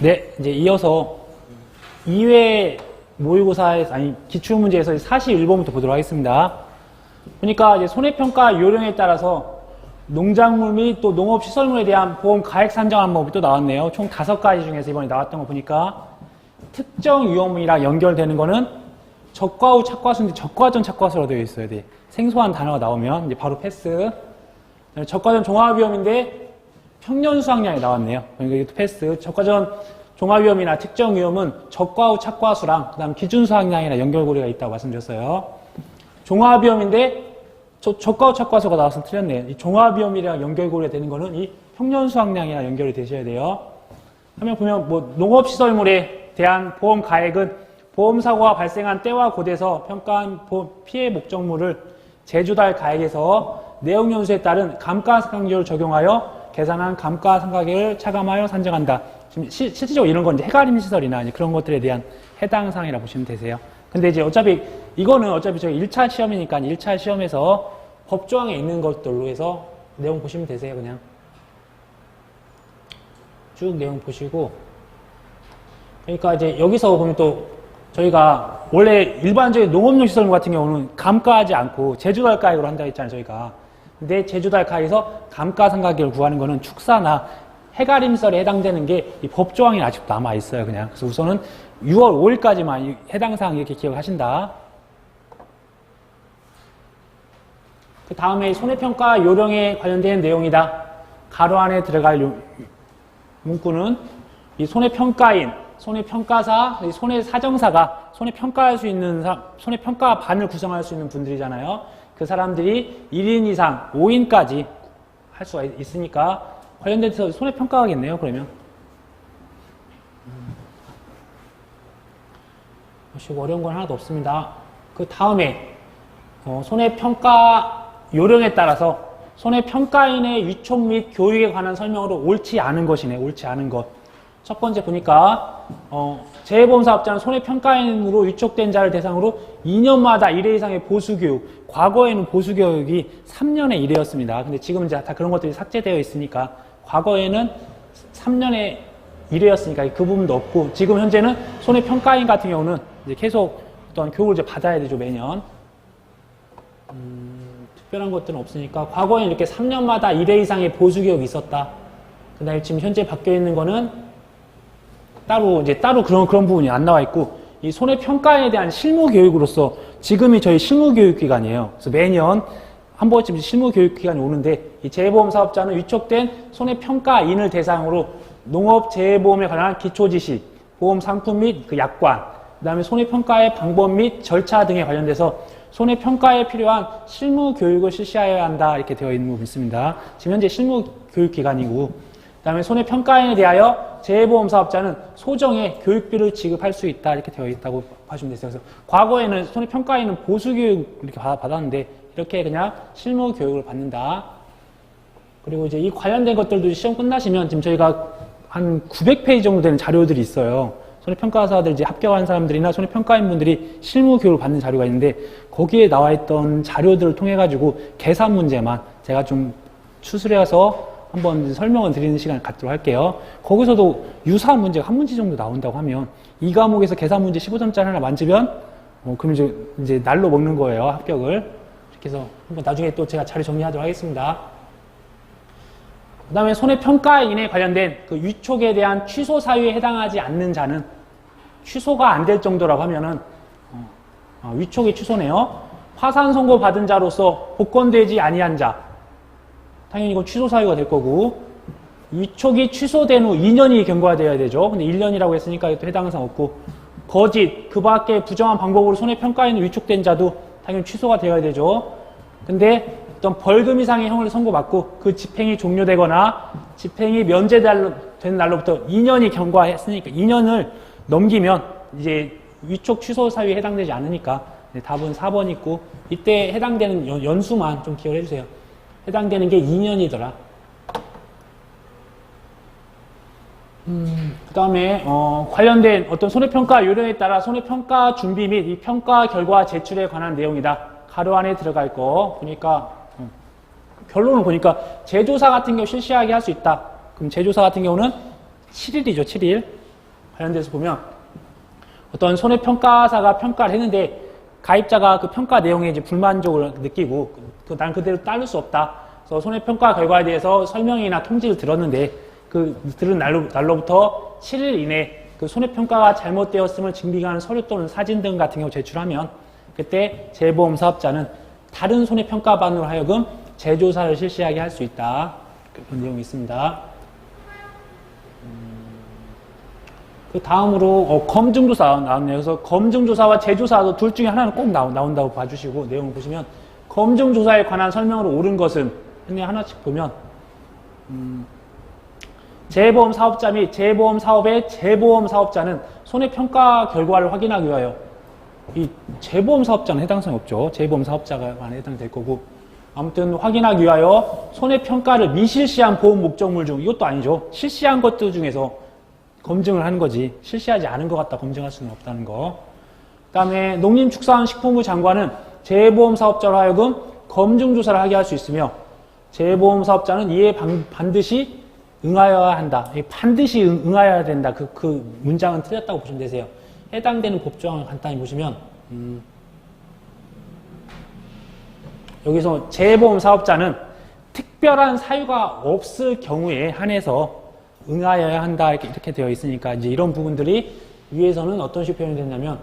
네, 이제 이어서 2회 모의고사에서, 아니, 기출문제에서 41번부터 보도록 하겠습니다. 그러니까 이제 손해평가 요령에 따라서 농작물 및 또 농업시설물에 대한 보험 가액 산정하는 법이 또 나왔네요. 총 5가지 중에서 이번에 나왔던 거 보니까 특정 위험이랑 연결되는 거는 적과후 착과수인데 적과전 착과수로 되어 있어야 돼. 생소한 단어가 나오면 이제 바로 패스. 적과전 종합위험인데 평년 수확량이 나왔네요. 그러니까 이것도 패스. 적과전 종합위험이나 특정 위험은 적과후 착과수랑 그다음 기준 수확량이나 연결고리가 있다고 말씀드렸어요. 종합위험인데 적과후 착과수가 나와서 틀렸네요. 이 종합위험이랑 연결고리가 되는 거는 이 평년 수확량이나 연결이 되셔야 돼요. 화면 보면 뭐 농업시설물에 대한 보험 가액은 보험사고가 발생한 때와 고대에서 평가한 피해 목적물을 제조달 가액에서 내용연수에 따른 감가상각률을 적용하여 계산한 감가상각액을 차감하여 산정한다. 지금 실질적으로 이런 건 이제 해가림 시설이나 이제 그런 것들에 대한 해당 사항이라고 보시면 되세요. 근데 이제 어차피 이거는 어차피 저희 1차 시험이니까 1차 시험에서 법조항에 있는 것들로 해서 내용 보시면 되세요. 그냥 쭉 내용 보시고. 그러니까 이제 여기서 보면 또 저희가 원래 일반적인 농업용 시설물 같은 경우는 감가하지 않고 제조달 가액으로 한다 했잖아요, 저희가. 근데 제조달 가액에서 감가상각액을 구하는 거는 축사나 해가림설에 해당되는 게 이 법조항이 아직도 남아 있어요, 그냥. 그래서 우선은 6월 5일까지만 해당 사항 이렇게 기억하신다. 그 다음에 손해평가 요령에 관련된 내용이다. 가로 안에 들어갈 문구는 이 손해평가인, 손해평가사, 손해사정사가 손해평가할 수 있는, 손해평가반을 구성할 수 있는 분들이잖아요. 그 사람들이 1인 이상 5인까지 할 수가 있으니까 관련돼서 손해평가하겠네요, 그러면. 어려운 건 하나도 없습니다. 그 다음에 손해평가 요령에 따라서 손해평가인의 위촉 및 교육에 관한 설명으로 옳지 않은 것이네, 옳지 않은 것. 첫 번째 보니까 재해보험사업자는 손해평가인으로 위촉된 자를 대상으로 2년마다 1회 이상의 보수교육, 과거에는 보수교육이 3년에 1회였습니다. 근데 지금 이제 다 그런 것들이 삭제되어 있으니까 과거에는 3년에 1회였으니까 그 부분도 없고, 지금 현재는 손해평가인 같은 경우는 이제 계속 어떤 교육을 이제 받아야 되죠, 매년. 특별한 것들은 없으니까 과거에는 이렇게 3년마다 1회 이상의 보수교육이 있었다. 근데 지금 현재 바뀌어 있는 거는 따로 그런 부분이 안 나와 있고, 이 손해평가에 대한 실무교육으로서 지금이 저희 실무교육기간이에요. 그래서 매년 한 번쯤 실무교육기간이 오는데, 이 재해보험사업자는 위촉된 손해평가인을 대상으로 농업재해보험에 관한 기초지식, 보험 상품 및 그 약관, 그 다음에 손해평가의 방법 및 절차 등에 관련돼서 손해평가에 필요한 실무교육을 실시하여야 한다. 이렇게 되어 있는 부분이 있습니다. 지금 현재 실무교육기간이고, 그 다음에 손해평가인에 대하여 재해보험사업자는 소정의 교육비를 지급할 수 있다. 이렇게 되어 있다고 봐주면 되세요. 그래서 과거에는 손해평가인은 보수교육 이렇게 받았는데, 이렇게 그냥 실무교육을 받는다. 그리고 이제 이 관련된 것들도 시험 끝나시면 지금 저희가 한 900페이지 정도 되는 자료들이 있어요. 손해평가사들 이제 합격한 사람들이나 손해평가인분들이 실무교육을 받는 자료가 있는데, 거기에 나와 있던 자료들을 통해 가지고 계산 문제만 제가 좀 추스려서 한번 설명을 드리는 시간을 갖도록 할게요. 거기서도 유사한 문제가 한 문제 정도 나온다고 하면 이 과목에서 계산 문제 15점짜리 하나 만지면 그럼 이제 날로 먹는 거예요, 합격을. 이렇게 해서 한번 나중에 또 제가 자료 정리하도록 하겠습니다. 그 다음에 손해평가인에 관련된 그 위촉에 대한 취소 사유에 해당하지 않는 자는, 취소가 안 될 정도라고 하면은 위촉이 취소네요. 파산 선고 받은 자로서 복권되지 아니한 자, 당연히 이건 취소 사유가 될 거고, 위촉이 취소된 후 2년이 경과되어야 되죠. 근데 1년이라고 했으니까 또 해당 사항 없고, 거짓, 그 밖에 부정한 방법으로 손해평가인이 위촉된 자도 당연히 취소가 되어야 되죠. 근데 어떤 벌금 이상의 형을 선고받고 그 집행이 종료되거나 집행이 면제된 날로부터 2년이 경과했으니까 2년을 넘기면 이제 위촉 취소 사유에 해당되지 않으니까 답은 4번 있고, 이때 해당되는 연수만 좀 기억을 해주세요. 해당되는 게 2년이더라. 그 다음에 관련된 어떤 손해평가 요령에 따라 손해평가 준비 및 이 평가 결과 제출에 관한 내용이다. 가로 안에 들어갈 거 보니까 결론을 보니까 제조사 같은 경우 실시하게 할 수 있다. 그럼 제조사 같은 경우는 7일이죠, 7일. 관련돼서 보면 어떤 손해평가사가 평가를 했는데 가입자가 그 평가 내용에 이제 불만족을 느끼고 난 그대로 따를 수 없다. 그래서 손해평가 결과에 대해서 설명이나 통지를 들었는데 그 들은 날로부터 7일 이내 그 손해평가가 잘못되었음을 증빙하는 서류 또는 사진 등 같은 경우 제출하면 그때 재보험 사업자는 다른 손해평가반으로 하여금 재조사를 실시하게 할 수 있다. 그런 내용이 있습니다. 그 다음으로 검증조사 나왔네요. 그래서 검증조사와 재조사도 둘 중에 하나는 꼭 나온다고 봐주시고 내용을 보시면 검증조사에 관한 설명으로 옳은 것은 하나씩 보면 재보험 사업자 및 재보험 사업의 재보험 사업자는 손해평가 결과를 확인하기 위하여 이 재보험 사업자는 해당성이 없죠. 재보험 사업자가 해당될 거고 아무튼 확인하기 위하여 손해평가를 미실시한 보험 목적물 중 이것도 아니죠. 실시한 것들 중에서 검증을 하는 거지 실시하지 않은 것 같다 검증할 수는 없다는 거. 그 다음에 농림축산식품부 장관은 재보험 사업자로 하여금 검증조사를 하게 할 수 있으며 재보험 사업자는 이에 반드시 응하여야 한다. 반드시 응하여야 된다. 그 문장은 틀렸다고 보시면 되세요. 해당되는 법조항을 간단히 보시면 여기서 재보험 사업자는 특별한 사유가 없을 경우에 한해서 응하여야 한다 이렇게 되어 있으니까 이제 이런 부분들이 위에서는 어떤 식으로 표현이 됐냐면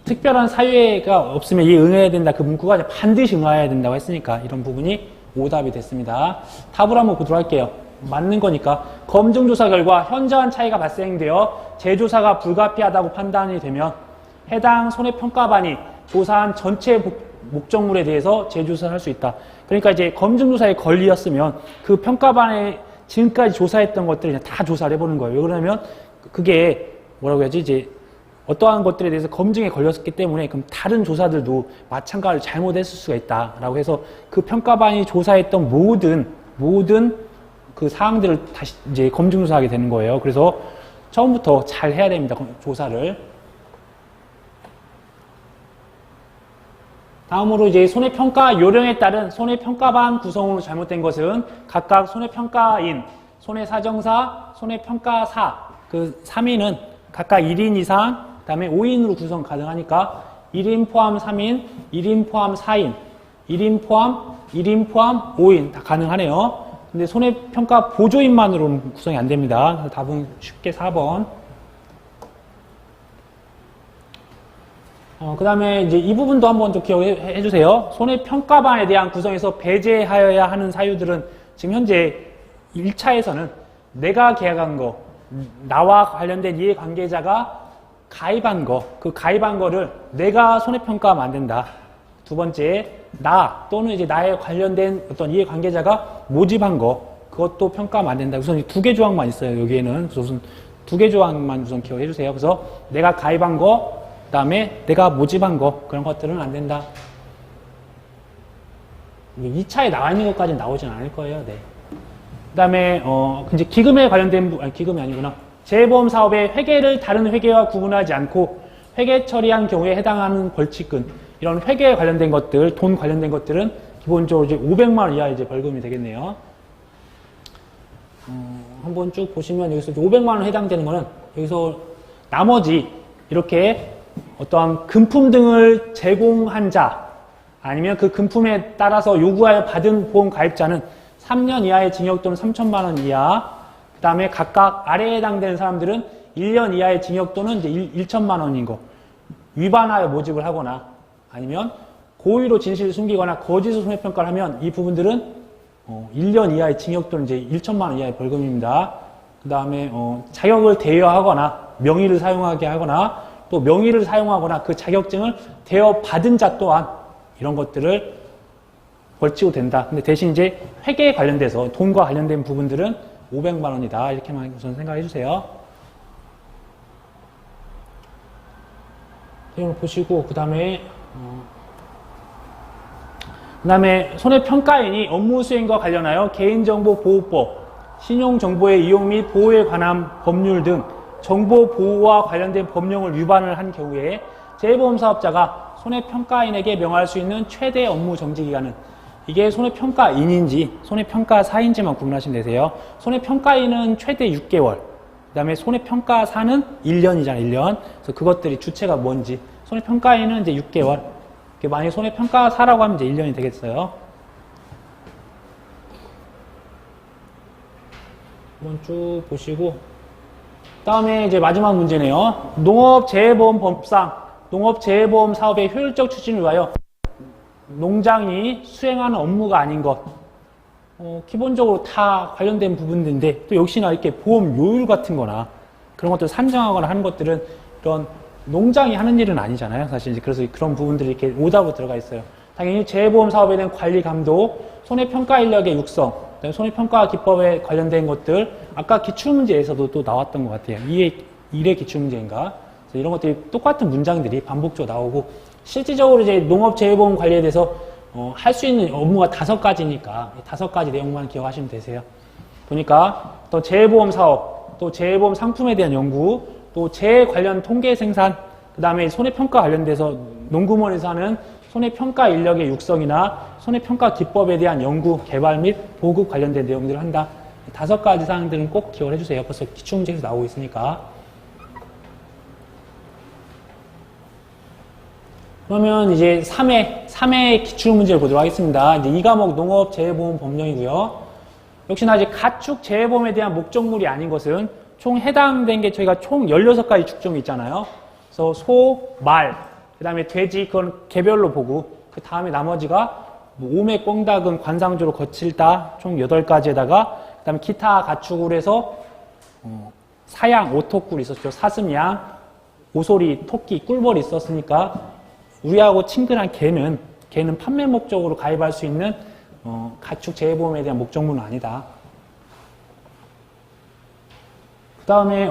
특별한 사유가 없으면 이에 응해야 된다 그 문구가 반드시 응하여야 된다고 했으니까 이런 부분이 오답이 됐습니다. 답을 한번 보도록 할게요. 맞는 거니까 검증조사 결과 현저한 차이가 발생되어 재조사가 불가피하다고 판단이 되면 해당 손해평가반이 조사한 전체 목적물에 대해서 재조사를 할 수 있다. 그러니까 이제 검증조사에 걸렸으면 그 평가반에 지금까지 조사했던 것들을 다 조사를 해보는 거예요. 왜 그러냐면 그게 뭐라고 해야지 이제 어떠한 것들에 대해서 검증에 걸렸기 때문에 그럼 다른 조사들도 마찬가지로 잘못했을 수가 있다라고 해서 그 평가반이 조사했던 모든 그 사항들을 다시 이제 검증조사하게 되는 거예요. 그래서 처음부터 잘 해야 됩니다. 조사를. 다음으로 이제 손해평가 요령에 따른 손해평가반 구성으로 잘못된 것은 각각 손해평가인, 손해사정사, 손해평가사 그 3인은 각각 1인 이상, 그 다음에 5인으로 구성 가능하니까 1인 포함 3인, 1인 포함 4인, 1인 포함 5인 다 가능하네요. 근데 손해평가 보조인만으로는 구성이 안 됩니다. 그래서 답은 쉽게 4번. 그 다음에 이제 이 부분도 한번 좀 기억해 주세요. 손해평가반에 대한 구성에서 배제하여야 하는 사유들은 지금 현재 1차에서는 내가 계약한 거, 나와 관련된 이해관계자가 가입한 거, 그 가입한 거를 내가 손해평가하면 안 된다. 두 번째, 나 또는 이제 나에 관련된 어떤 이해관계자가 모집한 거, 그것도 평가하면 안 된다. 우선 2개 조항만 있어요. 여기에는. 그래서 우선 2개 조항만 우선 기억해 주세요. 그래서 내가 가입한 거, 그 다음에 내가 모집한 거 그런 것들은 안 된다. 2차에 나와 있는 것까지는 나오진 않을 거예요. 네. 그 다음에 이제 기금에 관련된 아니 기금이 아니구나. 재보험 사업의 회계를 다른 회계와 구분하지 않고 회계 처리한 경우에 해당하는 벌칙금 이런 회계에 관련된 것들, 돈 관련된 것들은 기본적으로 이제 500만 원 이하 이제 벌금이 되겠네요. 한번 쭉 보시면 여기서 500만 원 해당되는 거는 여기서 나머지 이렇게 어떠한 금품 등을 제공한 자 아니면 그 금품에 따라서 요구하여 받은 보험 가입자는 3년 이하의 징역 또는 3천만 원 이하 그 다음에 각각 아래에 해당되는 사람들은 1년 이하의 징역 또는 이제 1천만 원인 거 위반하여 모집을 하거나 아니면 고의로 진실을 숨기거나 거짓으로 손해평가를 하면 이 부분들은 1년 이하의 징역 또는 이제 1천만 원 이하의 벌금입니다. 그 다음에 자격을 대여하거나 명의를 사용하게 하거나 또 명의를 사용하거나 그 자격증을 대여받은 자 또한 이런 것들을 벌치고 된다. 근데 대신 이제 회계에 관련돼서 돈과 관련된 부분들은 500만 원이다. 이렇게만 우선 생각해 주세요. 내용을 보시고 그 다음에 손해평가인이 업무 수행과 관련하여 개인정보보호법, 신용정보의 이용 및 보호에 관한 법률 등 정보 보호와 관련된 법령을 위반을 한 경우에 재보험 사업자가 손해평가인에게 명할 수 있는 최대 업무 정지 기간은 이게 손해평가인인지 손해평가사인지만 구분하시면 되세요. 손해평가인은 최대 6개월, 그 다음에 손해평가사는 1년이잖아요, 1년. 그래서 그것들이 주체가 뭔지. 손해평가인은 이제 6개월. 만약에 손해평가사라고 하면 이제 1년이 되겠어요. 한번 쭉 보시고. 다음에 이제 마지막 문제네요. 농업재해보험법상 농업재해보험 사업의 효율적 추진을 위하여 농장이 수행하는 업무가 아닌 것. 기본적으로 다 관련된 부분인데 또 역시나 이렇게 보험 요율 같은 거나 그런 것들 산정하거나 하는 것들은 이런 농장이 하는 일은 아니잖아요. 사실 이제 그래서 그런 부분들이 이렇게 오답으로 들어가 있어요. 당연히 재해보험 사업에 대한 관리 감독, 손해평가 인력의 육성, 손해평가 기법에 관련된 것들, 아까 기출문제에서도 또 나왔던 것 같아요. 1회 기출문제인가? 이런 것들이 똑같은 문장들이 반복적으로 나오고, 실질적으로 이제 농업재해보험 관리에 대해서 할 수 있는 업무가 5가지니까 5가지 내용만 기억하시면 되세요. 보니까 또 재해보험 사업, 또 재해보험 상품에 대한 연구, 또 재해 관련 통계 생산, 그 다음에 손해평가 관련돼서 농구먼에서 하는 손해평가 인력의 육성이나 손해평가 기법에 대한 연구, 개발 및 보급 관련된 내용들을 한다. 5가지 사항들은 꼭 기억을 해주세요. 벌써 기출문제에서 나오고 있으니까. 그러면 이제 3회 기출문제를 보도록 하겠습니다. 이제 2과목 농업재해보험 법령이고요. 역시나 이제 가축 재해보험에 대한 목적물이 아닌 것은 총 해당된 게 저희가 총 16가지 축종이 있잖아요. 그래서 소, 말, 그 다음에 돼지, 그건 개별로 보고, 그 다음에 나머지가 오매, 꿩닭은 관상조로 거칠다, 총 8가지에다가, 그 다음에 기타 가축으로 해서, 사양, 오토꿀 있었죠. 사슴양, 오소리, 토끼, 꿀벌이 있었으니까, 우리하고 친근한 개는 판매 목적으로 가입할 수 있는, 가축 재해보험에 대한 목적물은 아니다. 그 다음에,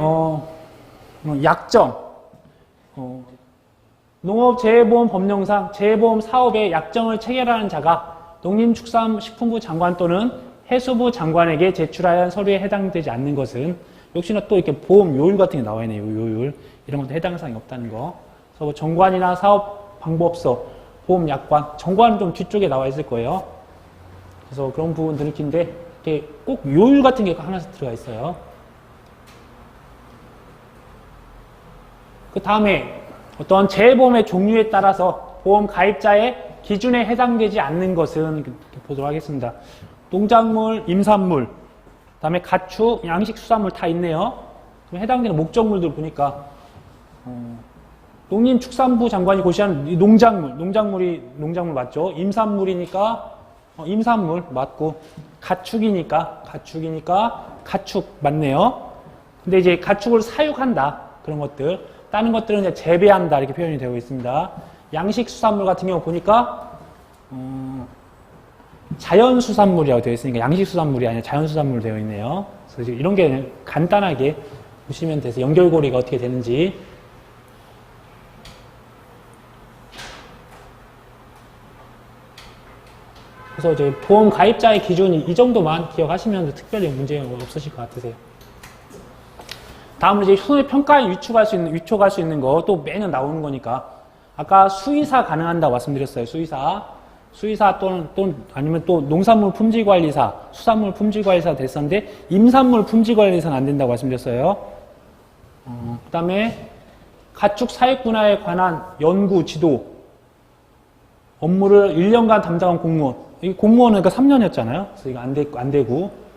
약정. 농업재해보험 법령상 재해보험 사업의 약정을 체결하는 자가 농림축산식품부 장관 또는 해수부 장관에게 제출하여 서류에 해당되지 않는 것은 역시나 또 이렇게 보험 요율 같은 게 나와 있네요. 요율. 이런 것도 해당 사항이 없다는 거. 그래서 뭐 정관이나 사업방법서, 보험약관, 정관은 좀 뒤쪽에 나와 있을 거예요. 그래서 그런 부분들을 긴데 이렇게 꼭 요율 같은 게 하나씩 들어가 있어요. 그 다음에 어떤 재해보험의 종류에 따라서 보험 가입자의 기준에 해당되지 않는 것은 이렇게 보도록 하겠습니다. 농작물, 임산물, 그 다음에 가축, 양식, 수산물 다 있네요. 해당되는 목적물들 보니까 농림축산부 장관이 고시하는 농작물 맞죠? 임산물이니까 임산물 맞고, 가축이니까 가축 맞네요. 근데 이제 가축을 사육한다, 그런 것들. 다른 것들은 이제 재배한다, 이렇게 표현이 되고 있습니다. 양식 수산물 같은 경우 보니까 자연수산물이라고 되어 있으니까 양식 수산물이 아니라 자연수산물로 되어 있네요. 그래서 이런 게 간단하게 보시면 돼서 연결고리가 어떻게 되는지. 그래서 이제 보험 가입자의 기준이 이 정도만 기억하시면 특별히 문제가 없으실 것 같으세요. 다음으로 이제 손해평가에 위촉할 수 있는 거, 또 매년 나오는 거니까. 아까 수의사 가능한다고 말씀드렸어요. 수의사 또는 아니면 또 농산물 품질관리사, 수산물 품질관리사 됐었는데, 임산물 품질관리사는 안 된다고 말씀드렸어요. 그 다음에 가축 사육 분야에 관한 연구, 지도, 업무를 1년간 담당한 공무원. 이 공무원은 그러니까 3년이었잖아요. 그래서 이거 안 되고.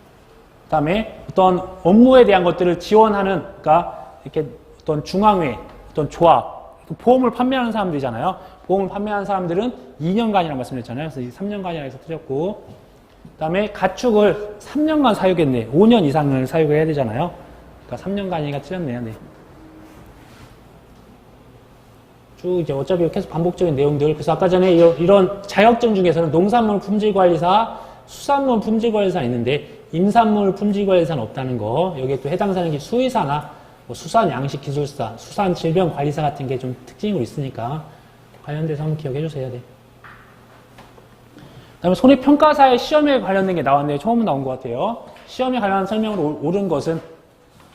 그 다음에 어떤 업무에 대한 것들을 지원하는, 그러니까 이렇게 어떤 중앙회, 어떤 조합, 보험을 판매하는 사람들이잖아요. 보험을 판매하는 사람들은 2년간이라고 말씀드렸잖아요. 그래서 3년간이라 해서 틀렸고. 그 다음에 가축을 3년간 사육했네. 5년 이상을 사육을 해야 되잖아요. 그러니까 3년간이니까 틀렸네요. 네. 쭉 이제 어차피 계속 반복적인 내용들. 그래서 아까 전에 이런 자격증 중에서는 농산물 품질관리사, 수산물 품질관리사 있는데 임산물 품질관리사는 없다는 거. 여기에 또 해당 사항이 수의사나 뭐 수산양식기술사, 수산질병관리사 같은 게 좀 특징으로 있으니까 관련돼서 한번 기억해 주세요. 네. 그다음에 손해평가사의 시험에 관련된 게 나왔네요. 처음 나온 것 같아요. 시험에 관련한 설명으로 옳은 것은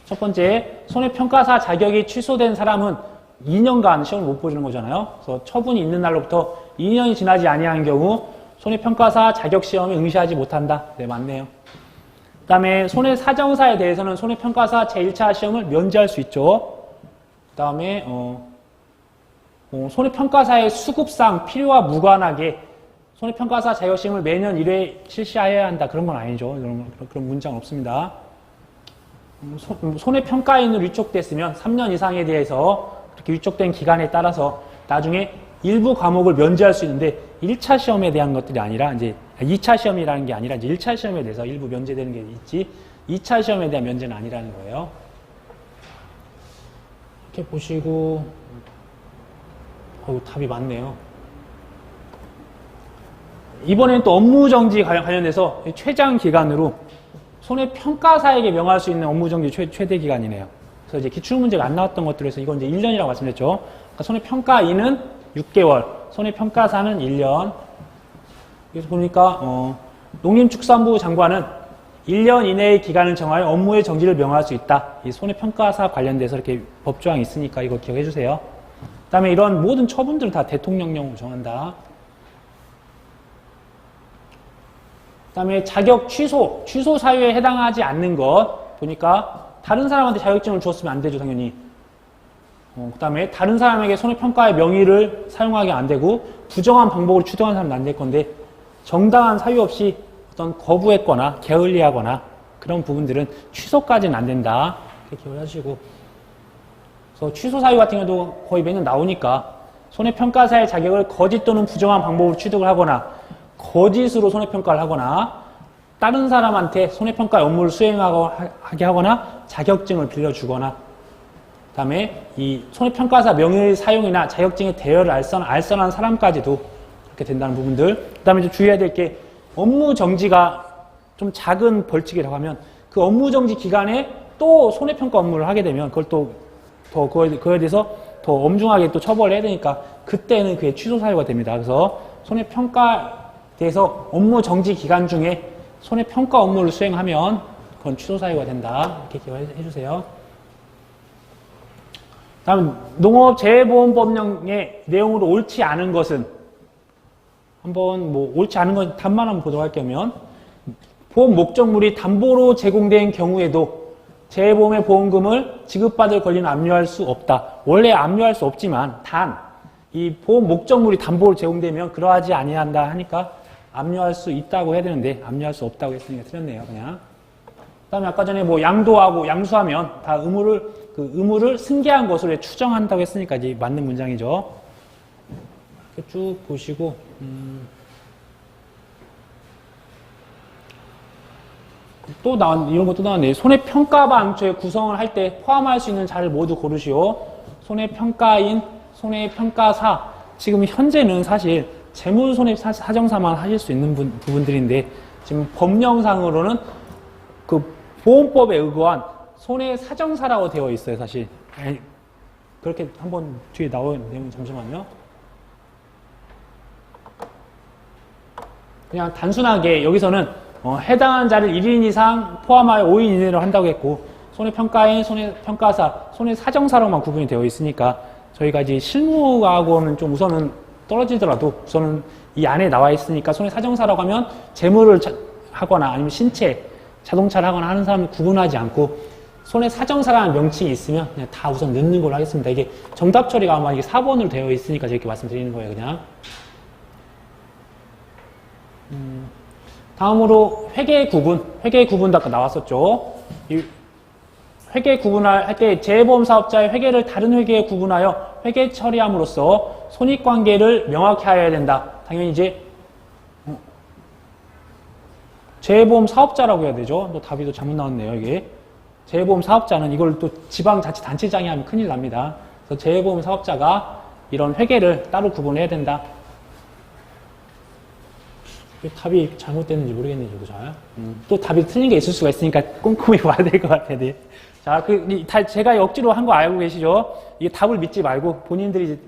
첫 번째, 손해평가사 자격이 취소된 사람은 2년간 시험을 못 보는 거잖아요. 그래서 처분이 있는 날로부터 2년이 지나지 아니한 경우 손해평가사 자격시험에 응시하지 못한다. 네, 맞네요. 그 다음에 손해사정사에 대해서는 손해평가사 제1차 시험을 면제할 수 있죠. 그 다음에 손해평가사의 수급상 필요와 무관하게 손해평가사 자격시험을 매년 1회 실시해야 한다. 그런 건 아니죠. 그런 문장은 없습니다. 손해평가인으로 위촉됐으면 3년 이상에 대해서 그렇게 위촉된 기간에 따라서 나중에 일부 과목을 면제할 수 있는데 1차 시험에 대한 것들이 아니라 이제 2차 시험이라는 게 아니라 이제 1차 시험에 대해서 일부 면제되는 게 있지 2차 시험에 대한 면제는 아니라는 거예요. 이렇게 보시고 답이 많네요. 이번에는 또 업무정지 관련해서 최장 기간으로 손해평가사에게 명할 수 있는 업무정지 최대 기간이네요. 그래서 이제 기출문제가 안 나왔던 것들에서 이건 이제 1년이라고 말씀드렸죠. 그러니까 손해평가인은 6개월, 손해평가사는 1년. 그래서 보니까 농림축산부 장관은 1년 이내의 기간을 정하여 업무의 정지를 명할 수 있다. 이 손해평가사 관련돼서 이렇게 법조항이 있으니까 이거 기억해 주세요. 그 다음에 이런 모든 처분들은 다 대통령령으로 정한다. 그 다음에 자격 취소 사유에 해당하지 않는 것 보니까 다른 사람한테 자격증을 주었으면 안 되죠, 당연히. 그 다음에 다른 사람에게 손해평가의 명의를 사용하게 안 되고 부정한 방법으로 추정한 사람은 안 될 건데 정당한 사유 없이 어떤 거부했거나 게을리하거나 그런 부분들은 취소까지는 안 된다. 이렇게 기억을 하시고 그래서 취소 사유 같은 경우도 거의 매년 나오니까 손해평가사의 자격을 거짓 또는 부정한 방법으로 취득을 하거나 거짓으로 손해평가를 하거나 다른 사람한테 손해평가 업무를 수행하게 하거나 자격증을 빌려주거나 그 다음에 이 손해평가사 명의 사용이나 자격증의 대여를 알선한 사람까지도 그렇게 된다는 부분들. 그 다음에 좀 주의해야 될 게 업무 정지가 좀 작은 벌칙이라고 하면 그 업무 정지 기간에 또 손해평가 업무를 하게 되면 그걸 또 더 그거에 대해서 더 엄중하게 또 처벌을 해야 되니까 그때는 그게 취소 사유가 됩니다. 그래서 손해평가에 대해서 업무 정지 기간 중에 손해평가 업무를 수행하면 그건 취소 사유가 된다. 이렇게 기억해 주세요. 다음 농업재해보험법령의 내용으로 옳지 않은 것은 한번 옳지 않은 것 답만 한번 보도록 할 겸 보험 목적물이 담보로 제공된 경우에도 재해보험의 보험금을 지급받을 권리는 압류할 수 없다. 원래 압류할 수 없지만 단 이 보험 목적물이 담보로 제공되면 그러하지 아니한다 하니까 압류할 수 있다고 해야 되는데 압류할 수 없다고 했으니까 틀렸네요. 그냥. 그다음에 아까 전에 양도하고 양수하면 다 의무를 승계한 것으로 추정한다고 했으니까 이제 맞는 문장이죠. 이렇게 쭉 보시고 이런 것도 나왔네요. 손해평가방초에 구성을 할 때 포함할 수 있는 자를 모두 고르시오. 손해평가인, 손해평가사. 지금 현재는 사실 재무손해사정사만 하실 수 있는 부분들인데 지금 법령상으로는 그 보험법에 의거한 손해사정사라고 되어 있어요, 사실. 그렇게 한번 뒤에 나온 내용 잠시만요. 그냥 단순하게 여기서는 해당하는 자를 1인 이상 포함하여 5인 이내로 한다고 했고 손해평가인, 손해평가사, 손해사정사로만 구분이 되어 있으니까 저희가 이제 실무하고는 좀 우선은 떨어지더라도 우선은 이 안에 나와 있으니까 손해사정사라고 하면 재물을 하거나 아니면 신체, 자동차를 하거나 하는 사람을 구분하지 않고 손해사정사라는 명칭이 있으면 그냥 다 우선 넣는 걸로 하겠습니다. 이게 정답 처리가 아마 이게 4번으로 되어 있으니까 이렇게 말씀드리는 거예요, 그냥. 다음으로 회계 구분도 아까 나왔었죠. 이 회계 구분할 때 재해보험 사업자의 회계를 다른 회계에 구분하여 회계 처리함으로써 손익관계를 명확히 하여야 된다. 당연히 이제 재해보험 사업자라고 해야 되죠. 또 답이 또 잘못 나왔네요, 이게. 재해보험 사업자는 이걸 또 지방자치단체장이 하면 큰일 납니다. 그래서 재해보험 사업자가 이런 회계를 따로 구분해야 된다. 답이 잘못됐는지 모르겠네요, 저도 잘. 또 답이 틀린 게 있을 수가 있으니까 꼼꼼히 봐야 될 것 같아요. 네. 자, 제가 억지로 한 거 알고 계시죠? 이게 답을 믿지 말고 본인들이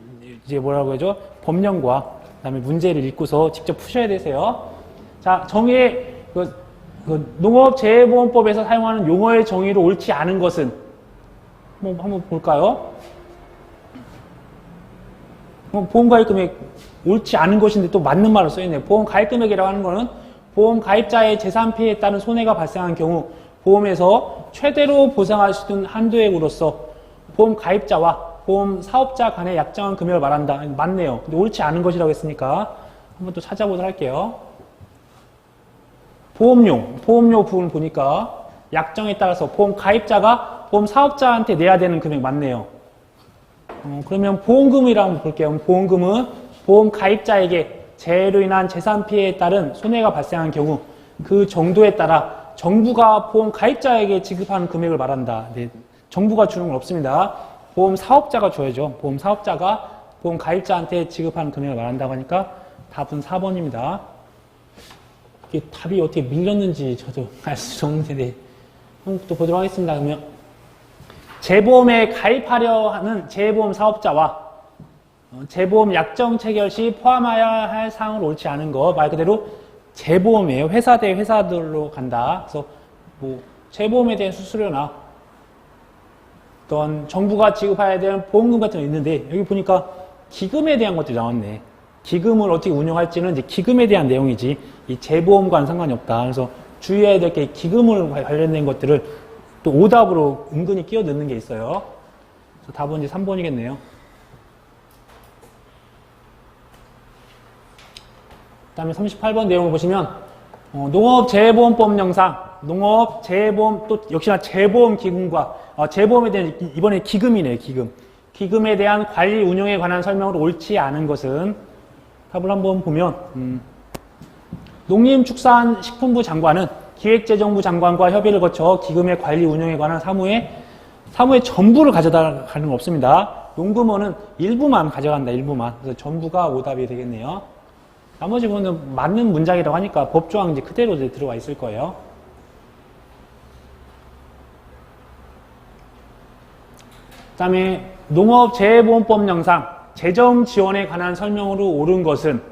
이제 뭐라고 하죠? 법령과 그다음에 문제를 읽고서 직접 푸셔야 되세요. 자, 정의의 농업재해보험법에서 사용하는 용어의 정의로 옳지 않은 것은 한번 볼까요? 보험 가입 금액 옳지 않은 것인데 또 맞는 말을 써있네요. 보험 가입 금액이라고 하는 거는 보험 가입자의 재산 피해에 따른 손해가 발생한 경우 보험에서 최대로 보상할 수 있는 한도액으로서 보험 가입자와 보험 사업자 간의 약정한 금액을 말한다. 맞네요. 근데 옳지 않은 것이라고 했으니까 한번 또 찾아보도록 할게요. 보험료 부분 보니까 약정에 따라서 보험 가입자가 보험 사업자한테 내야 되는 금액 맞네요. 그러면 보험금이라고 한번 볼게요. 보험금은 보험 가입자에게 재해로 인한 재산 피해에 따른 손해가 발생한 경우 그 정도에 따라 정부가 보험 가입자에게 지급하는 금액을 말한다. 네, 정부가 주는 건 없습니다. 보험 사업자가 줘야죠. 보험 사업자가 보험 가입자한테 지급하는 금액을 말한다고 하니까 답은 4번입니다. 이게 답이 어떻게 밀렸는지 저도 알 수 없는데 한번 또 보도록 하겠습니다. 그러면 재보험에 가입하려 하는 재보험 사업자와 재보험 약정 체결 시 포함해야 할 사항을 옳지 않은 거 말 그대로 재보험이에요. 회사 대 회사들로 간다. 그래서 뭐 재보험에 대한 수수료나 어떤 정부가 지급해야 되는 보험금 같은 거 있는데 여기 보니까 기금에 대한 것들이 나왔네. 기금을 어떻게 운영할지는 이제 기금에 대한 내용이지 이 재보험과는 상관이 없다. 그래서 주의해야 될 게 기금을 관련된 것들을 또 오답으로 은근히 끼워 넣는 게 있어요. 그래서 답은 이제 3번이겠네요. 그 다음에 38번 내용을 보시면 농업재해보험법령상 농업재해보험 또 역시나 재보험기금과 재보험에 대한 이번에 기금이네요. 기금에 대한 관리 운영에 관한 설명으로 옳지 않은 것은 답을 한번 보면 농림축산식품부 장관은 기획재정부 장관과 협의를 거쳐 기금의 관리 운영에 관한 사무의 전부를 가져다 가는 건 없습니다. 농금원은 일부만 가져간다. 일부만. 그래서 전부가 오답이 되겠네요. 나머지 부분은 맞는 문장이라고 하니까 법조항 이제 그대로 이제 들어와 있을 거예요. 그 다음에 농업재해보험법령상 재정 지원에 관한 설명으로 옳은 것은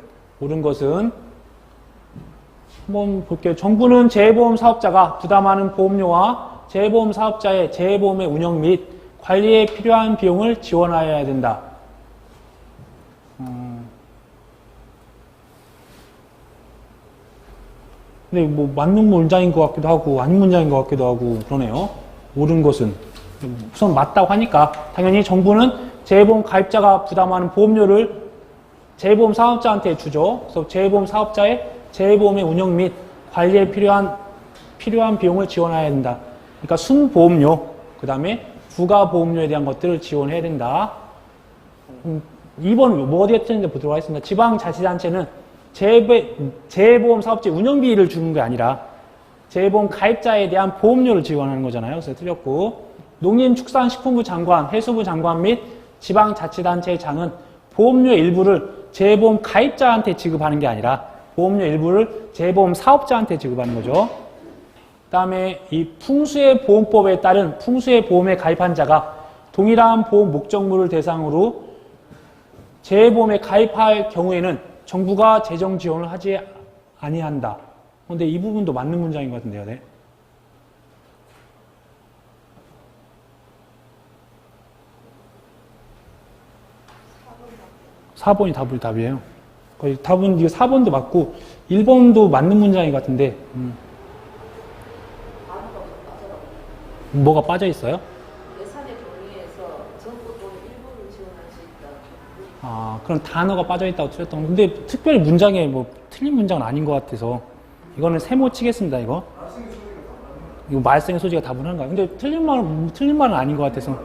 한번 볼게요. 정부는 재해보험 사업자가 부담하는 보험료와 재해보험 사업자의 재해보험의 운영 및 관리에 필요한 비용을 지원하여야 된다. 근데 뭐 맞는 문장인 것 같기도 하고 아닌 문장인 것 같기도 하고 그러네요. 옳은 것은 우선 맞다고 하니까 당연히 정부는 재해보험 가입자가 부담하는 보험료를 재해보험 사업자한테 주죠. 그래서 재해보험 사업자의 재해보험의 운영 및 관리에 필요한 비용을 지원해야 된다. 그러니까 순보험료, 그 다음에 부가보험료에 대한 것들을 지원해야 된다. 2번 뭐 어디에 뜨는지 보도록 하겠습니다. 지방자치단체는 재해보험 사업체 운영비를 주는 게 아니라 재해보험 가입자에 대한 보험료를 지원하는 거잖아요. 그래서 틀렸고 농림축산식품부 장관, 해수부 장관 및 지방자치단체의 장은 보험료 일부를 재해보험 가입자한테 지급하는 게 아니라 보험료 일부를 재해보험 사업자한테 지급하는 거죠. 그 다음에 이 풍수의 보험법에 따른 풍수의 보험에 가입한 자가 동일한 보험 목적물을 대상으로 재해보험에 가입할 경우에는 정부가 재정 지원을 하지 아니한다. 근데 이 부분도 맞는 문장인 것 같은데요. 네. 4번이 답이에요. 거의 답은 이거 4번도 맞고 1번도 맞는 문장인 것 같은데 뭐가 빠져 있어요? 예산의 동의에서 정부 돈 일부를 지원할 수 있다. 아, 그럼 단어가 빠져 있다고 틀렸던 거. 근데 특별히 문장에 뭐 틀린 문장은 아닌 것 같아서 이거는 세모 치겠습니다. 이거 말생의 소지가 다분한 거야. 근데 틀린 말은 아닌 것 같아서.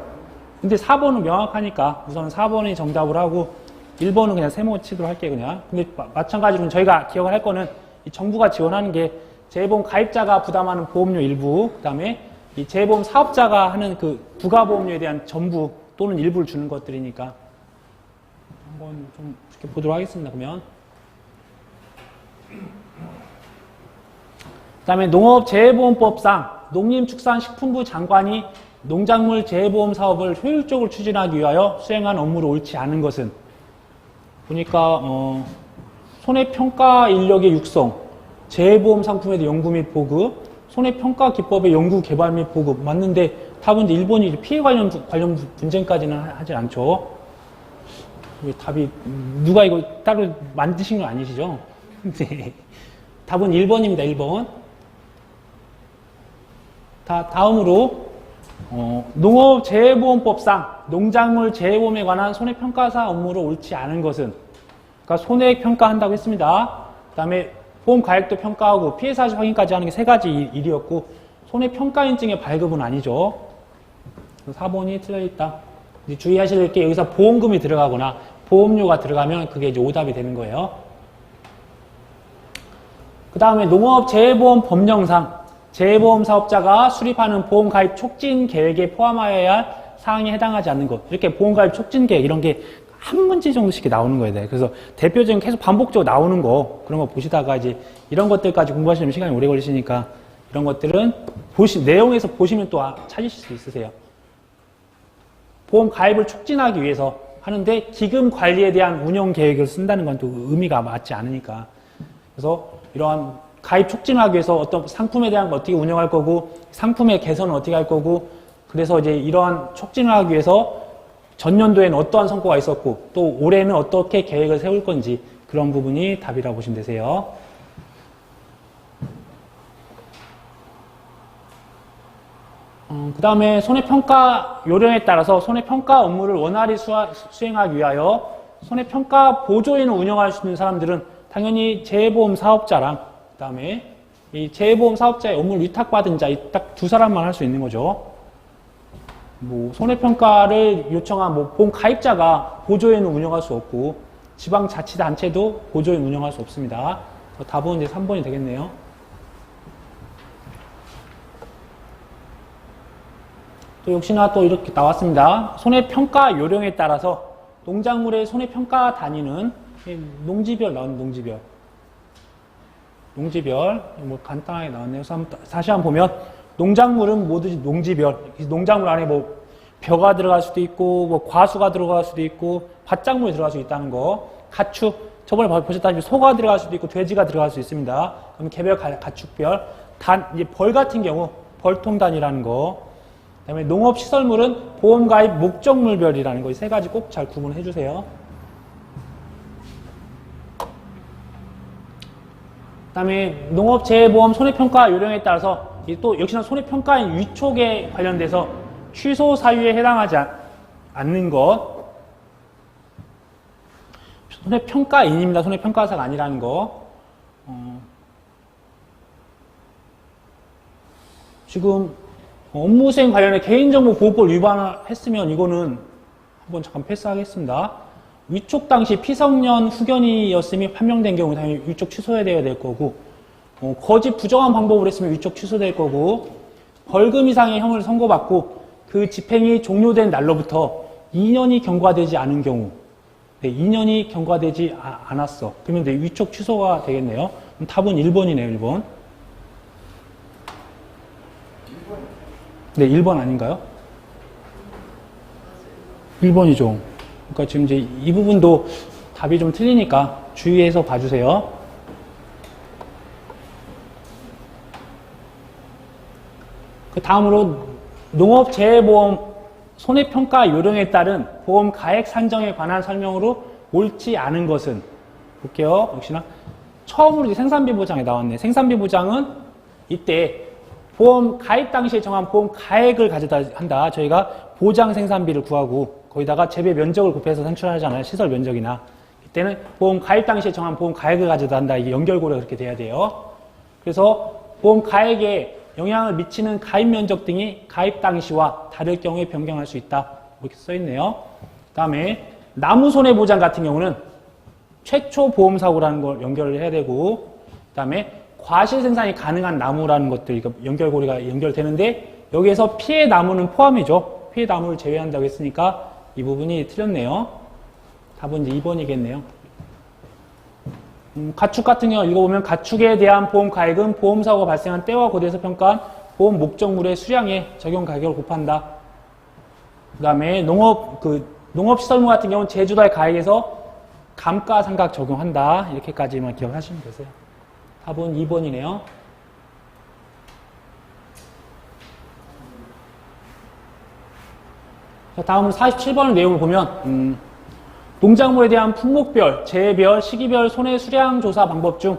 근데 4번은 명확하니까 우선 4번이 정답을 하고 1번은 그냥 세모 치도록 할게요. 그냥. 근데 마찬가지로 저희가 기억을 할 거는 이 정부가 지원하는 게 재보험 가입자가 부담하는 보험료 일부, 그 다음에 이 재보험 사업자가 하는 그 부가보험료에 대한 전부 또는 일부를 주는 것들이니까 한번 좀 이렇게 보도록 하겠습니다. 그러면 그 다음에 농업재해보험법상 농림축산식품부 장관이 농작물 재해보험 사업을 효율적으로 추진하기 위하여 수행한 업무로 옳지 않은 것은 보니까 손해평가 인력의 육성, 재해보험 상품에 대한 연구 및 보급, 손해평가 기법의 연구 개발 및 보급 맞는데 답은 1번이 피해 관련 분쟁까지는 하지 않죠. 왜 답이, 누가 이거 따로 만드신 건 아니시죠? 네. 답은 1번입니다, 1번. 다음으로, 농업재해보험법상 농작물 재해보험에 관한 손해평가사 업무로 옳지 않은 것은, 그러니까 손해평가한다고 했습니다. 그 다음에 보험가액도 평가하고 피해사실 확인까지 하는 게 세 가지 일이었고, 손해평가인증의 발급은 아니죠. 4번이 틀려있다. 주의하실 게 여기서 보험금이 들어가거나 보험료가 들어가면 그게 이제 오답이 되는 거예요. 그 다음에 농업재해보험 법령상 재해보험 사업자가 수립하는 보험가입 촉진 계획에 포함하여야 할 사항에 해당하지 않는 것. 이렇게 보험가입 촉진 계획 이런 게 한 문제 정도씩 나오는 거예요. 그래서 대표적인 계속 반복적으로 나오는 거 그런 거 보시다가 이제 이런 것들까지 공부하시면 시간이 오래 걸리시니까 이런 것들은 내용에서 보시면 또 찾으실 수 있으세요. 보험 가입을 촉진하기 위해서 하는데 기금 관리에 대한 운영 계획을 쓴다는 건 또 의미가 맞지 않으니까. 그래서 이러한 가입 촉진하기 위해서 어떤 상품에 대한 거 어떻게 운영할 거고 상품의 개선은 어떻게 할 거고 그래서 이제 이러한 촉진을 하기 위해서 전년도에는 어떠한 성과가 있었고 또 올해는 어떻게 계획을 세울 건지 그런 부분이 답이라고 보시면 되세요. 그 다음에 손해평가 요령에 따라서 손해평가 업무를 원활히 수행하기 위하여 손해평가 보조인을 운영할 수 있는 사람들은 당연히 재해보험 사업자랑 그 다음에 이 재해보험 사업자의 업무를 위탁받은 자, 딱 두 사람만 할 수 있는 거죠. 뭐 손해평가를 요청한 뭐 보험 가입자가 보조인을 운영할 수 없고 지방자치단체도 보조인 운영할 수 없습니다. 답은 이제 3번이 되겠네요. 또 역시나 또 이렇게 나왔습니다. 손해평가 요령에 따라서 농작물의 손해평가 단위는 농지별 나오는 농지별 뭐 간단하게 나왔네요. 다시 한번 보면 농작물은 모두 농지별 농작물 안에 뭐 벼가 들어갈 수도 있고 뭐 과수가 들어갈 수도 있고 밭작물이 들어갈 수 있다는 거 가축 저번에 보셨다시피 소가 들어갈 수도 있고 돼지가 들어갈 수 있습니다. 그럼 개별 가축별 이제 벌 같은 경우 벌통단이라는 거 그다음에 농업시설물은 보험가입 목적물별이라는 거 이 세 가지 꼭 잘 구분해 주세요. 그다음에 농업재해보험 손해평가 요령에 따라서 또 역시나 손해평가인 위촉에 관련돼서 취소 사유에 해당하지 않는 것 손해평가인입니다. 손해평가사가 아니라는 거 지금 업무수행 관련해 개인정보보호법 위반을 했으면 이거는 한번 잠깐 패스하겠습니다. 위촉 당시 피성년 후견이었음이 판명된 경우 당연히 위촉 취소해야 될 거고 거짓 부정한 방법을 했으면 위촉 취소될 거고 벌금 이상의 형을 선고받고 그 집행이 종료된 날로부터 2년이 경과되지 않은 경우 2년이 경과되지 않았어. 그러면 위촉 취소가 되겠네요. 그럼 답은 1번이네요. 1번. 네, 1번 아닌가요? 1번이죠. 그러니까 지금 이제 이 부분도 답이 좀 틀리니까 주의해서 봐주세요. 그 다음으로 농업재해보험 손해평가 요령에 따른 보험 가액 산정에 관한 설명으로 옳지 않은 것은 볼게요. 역시나 처음으로 이제 생산비 보장에 나왔네. 생산비 보장은 이때 보험 가입 당시에 정한 보험 가액을 가져다 한다. 저희가 보장 생산비를 구하고 거기다가 재배 면적을 곱해서 산출하잖아요. 시설 면적이나. 이때는 보험 가입 당시에 정한 보험 가액을 가져다 한다. 이게 연결고리가 그렇게 돼야 돼요. 그래서 보험 가액에 영향을 미치는 가입 면적 등이 가입 당시와 다를 경우에 변경할 수 있다. 이렇게 써 있네요. 그 다음에 나무 손해보장 같은 경우는 최초 보험 사고라는 걸 연결을 해야 되고 그 다음에 과실 생산이 가능한 나무라는 것들 연결고리가 연결되는데 여기에서 피해 나무는 포함이죠. 피해 나무를 제외한다고 했으니까 이 부분이 틀렸네요. 답은 이제 2번이겠네요. 가축 같은 경우 읽어보면 가축에 대한 보험 가액은 보험사고가 발생한 때와 고대에서 평가한 보험 목적물의 수량에 적용 가격을 곱한다. 그 다음에 농업시설물 같은 경우는 제주도의 가액에서 감가상각 적용한다. 이렇게까지만 기억하시면 되세요. 답은 2번이네요. 다음으로 47번 내용을 보면 농작물에 대한 품목별, 재해별, 시기별 손해 수량 조사 방법 중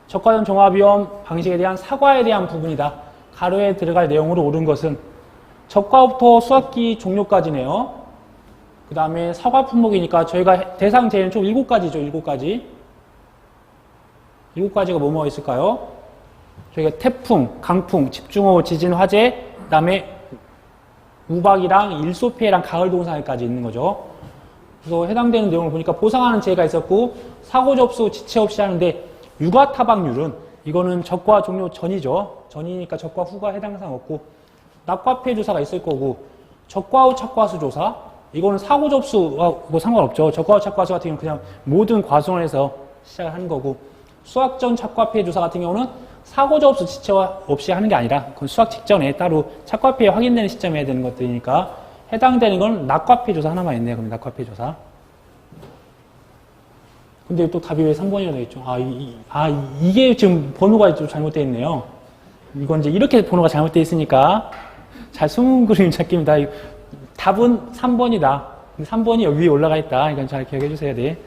적과점 종합위험 방식에 대한 사과에 대한 부분이다. 가로에 들어갈 내용으로 옳은 것은 적과부터 수학기 종료까지네요. 그 다음에 사과 품목이니까 저희가 대상 제일 총 7가지죠. 7가지. 7가지가 뭐뭐 있을까요? 저희가 태풍, 강풍, 집중호우, 지진, 화재, 그 다음에 우박이랑 일소피해랑 가을동산까지 있는 거죠. 그래서 해당되는 내용을 보니까 보상하는 재해가 있었고 사고 접수 지체 없이 하는데 육아 타박률은 이거는 적과 종료 전이죠. 전이니까 적과 후가 해당 사항 없고 낙과 피해 조사가 있을 거고 적과 후 착과수 조사 이거는 사고 접수하고 상관없죠. 적과 후 착과수 같은 경우는 그냥 모든 과정을 해서 시작을 하는 거고 수학 전 착과 피해 조사 같은 경우는 사고 접수 지체 없이 하는 게 아니라 그건 수학 직전에 따로 착과 피해 확인되는 시점에 해야 되는 것들이니까 해당되는 건 낙과 피해 조사 하나만 있네요. 그럼 낙과 피해 조사. 근데 또 답이 왜 3번이나 되겠죠? 이게 지금 번호가 좀 잘못되어 있네요. 이건 이제 이렇게 번호가 잘못되어 있으니까 잘 숨은 그림 찾기입니다. 답은 3번이다. 3번이 여기 위에 올라가 있다. 이건 잘 기억해 주셔야 돼.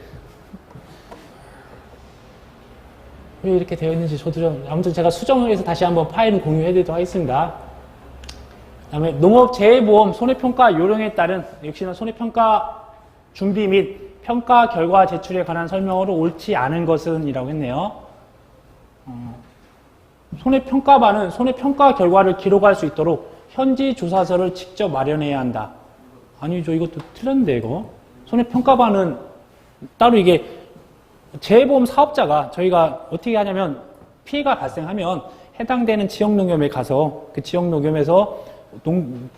왜 이렇게 되어 있는지 저도 좀, 아무튼 제가 수정을 해서 다시 한번 파일은 공유해 드리도록 하겠습니다. 그 다음에 농업재해보험 손해평가 요령에 따른 역시나 손해평가 준비 및 평가 결과 제출에 관한 설명으로 옳지 않은 것은 이라고 했네요. 손해평가반은 손해평가 결과를 기록할 수 있도록 현지 조사서를 직접 마련해야 한다. 아니죠. 이것도 틀렸는데 이거. 손해평가반은 따로 이게 재해보험 사업자가 저희가 어떻게 하냐면 피해가 발생하면 해당되는 지역농협에 가서 그 지역농협에서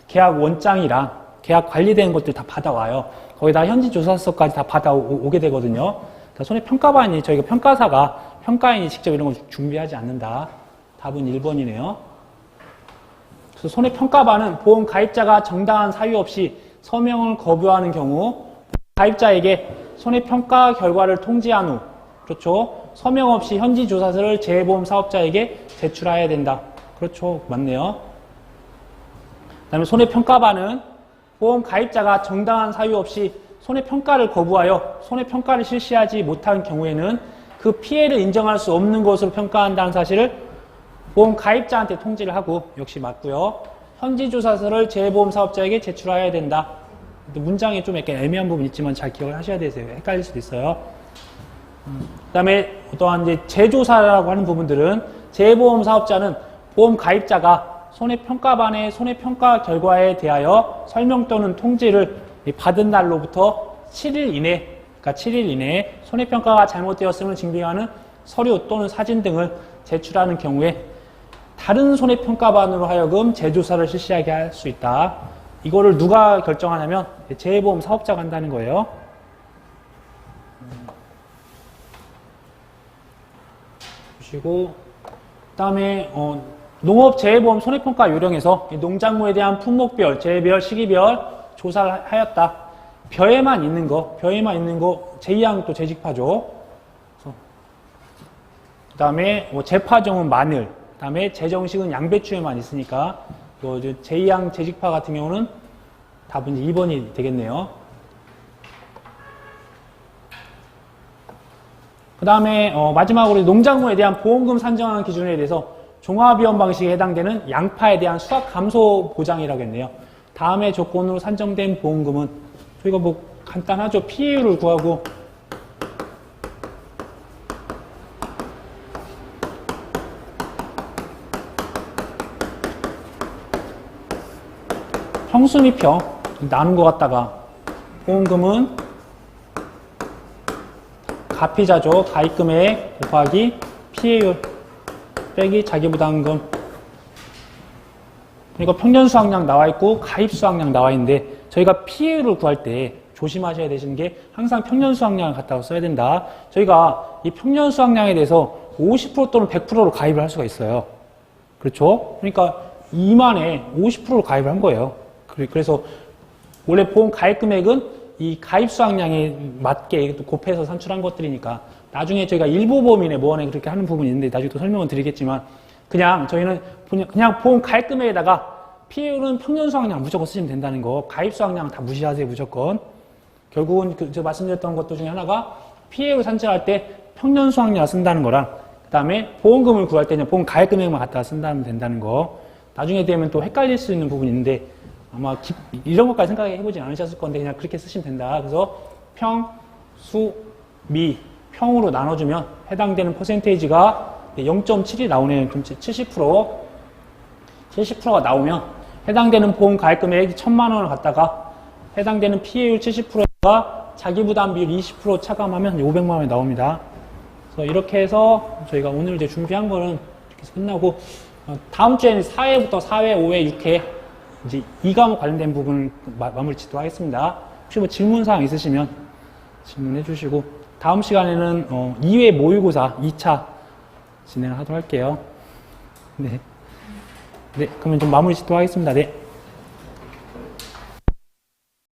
계약 원장이랑 계약 관리되는 것들 다 받아와요. 거기다 현지 조사서까지 다 받아오게 되거든요. 그러니까 손해평가반이 저희가 평가사가 평가인이 직접 이런 걸 준비하지 않는다. 답은 1번이네요. 그래서 손해평가반은 보험 가입자가 정당한 사유 없이 서명을 거부하는 경우 가입자에게 손해평가 결과를 통지한 후 그렇죠. 서명 없이 현지 조사서를 재해보험 사업자에게 제출해야 된다. 그렇죠. 맞네요. 그 다음에 손해평가반은 보험 가입자가 정당한 사유 없이 손해평가를 거부하여 손해평가를 실시하지 못한 경우에는 그 피해를 인정할 수 없는 것으로 평가한다는 사실을 보험 가입자한테 통지를 하고 역시 맞고요. 현지 조사서를 재해보험 사업자에게 제출해야 된다. 문장에 좀 약간 애매한 부분이 있지만 잘 기억을 하셔야 되세요. 헷갈릴 수도 있어요. 그 다음에 어떠한 이제 재조사라고 하는 부분들은 재해보험 사업자는 보험 가입자가 손해평가반의 손해평가 결과에 대하여 설명 또는 통지를 받은 날로부터 7일 이내, 그러니까 7일 이내에 손해평가가 잘못되었음을 증빙하는 서류 또는 사진 등을 제출하는 경우에 다른 손해평가반으로 하여금 재조사를 실시하게 할 수 있다. 이거를 누가 결정하냐면 재해보험 사업자가 한다는 거예요. 보시고 그다음에 농업재해보험 손해평가 요령에서 농작물에 대한 품목별, 재해별, 시기별 조사를 하였다. 벼에만 있는 거 제2항 또 재직파죠. 그 다음에 재파종은 마늘, 그 다음에 재정식은 양배추에만 있으니까 제2항 재직파 같은 경우는 답은 2번이 되겠네요. 그 다음에 마지막으로 농작물에 대한 보험금 산정하는 기준에 대해서 종합위험 방식에 해당되는 양파에 대한 수확 감소 보장이라고 했네요. 다음의 조건으로 산정된 보험금은 저희가 뭐 간단하죠. 피해율을 구하고 평수 및 평 나눈 것 같다가 보험금은 가피자죠. 가입금액 곱하기 피해율 빼기 자기부담금. 그러니까 평년 수확량 나와 있고 가입 수확량 나와 있는데 저희가 피해율을 구할 때 조심하셔야 되시는 게 항상 평년 수확량을 갖다가 써야 된다. 저희가 이 평년 수확량에 대해서 50% 또는 100%로 가입을 할 수가 있어요. 그렇죠? 그러니까 2만에 50%로 가입을 한 거예요. 그래서 원래 보험 가입 금액은 이 가입 수확량에 맞게 곱해서 산출한 것들이니까 나중에 저희가 일부 보험이네 뭐하네 그렇게 하는 부분이 있는데 나중에 또 설명을 드리겠지만 그냥 저희는 그냥 보험 가입 금액에다가 피해율은 평년 수확량 무조건 쓰시면 된다는 거. 가입 수확량은 다 무시하세요 무조건. 결국은 제가 말씀드렸던 것도 중에 하나가 피해율 산출할 때 평년 수확량 쓴다는 거랑 그 다음에 보험금을 구할 때는 보험 가액 금액만 갖다가 쓴다면 된다는 거. 나중에 되면 또 헷갈릴 수 있는 부분이 있는데 아마 이런 것까지 생각해 보진 않으셨을 건데 그냥 그렇게 쓰시면 된다. 그래서 평, 수, 미, 평으로 나눠주면 해당되는 퍼센테이지가 0.7이 나오네요. 70%가 나오면 해당되는 보험 가입 금액 1,000만 원을 갖다가 해당되는 피해율 70%가 자기 부담 비율 20% 차감하면 500만 원이 나옵니다. 그래서 이렇게 해서 저희가 오늘 이제 준비한 거는 이렇게 해서 끝나고 다음 주에는 4회부터 4회, 5회, 6회 이제 이 과목 관련된 부분을 마무리 짓도록 하겠습니다. 혹시 뭐 질문사항 있으시면 질문해 주시고 다음 시간에는 2회 모의고사 2차 진행을 하도록 할게요. 네. 네, 그러면 좀 마무리 짓도록 하겠습니다. 네.